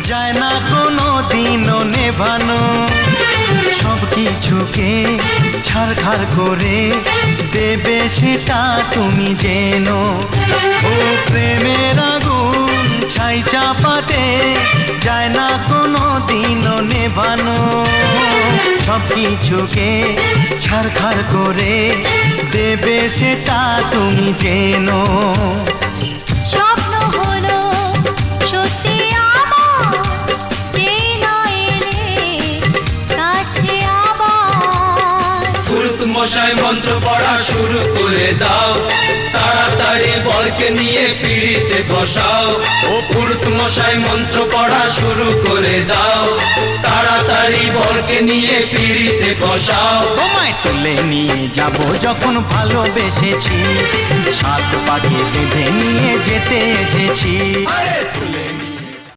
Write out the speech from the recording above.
যায় না কোনো দিনও নেভানো। সব কিছুকে ছারখার করে দেবে সেটা তুমি জেনো। ও প্রেমের আগুন ছাই চাপাতে যায় না কোনো দিনও নেভানো। সব কিছুকে ছারখার করে দেবে সেটা তুমি জেনো। স্বপ্ন হলো সত্যি আমার, যে না এলে কাছে আবার। পুরুত মশাই মন্ত্র পড়া শুরু করে দাও, তাড়াতাড়ি বরকে নিয়ে পিড়িতে বসাও। ও পুরুত মশাই মন্ত্র পড়া শুরু করে দাও, তাড়াতাড়ি বরকে নিয়ে পিড়িতে বসাও। তোমায় তুলে নিয়ে যাব যখন ভালোবেসেছি, সাত পাকে বেঁধে নিয়ে যেতে এসেছি। তুলে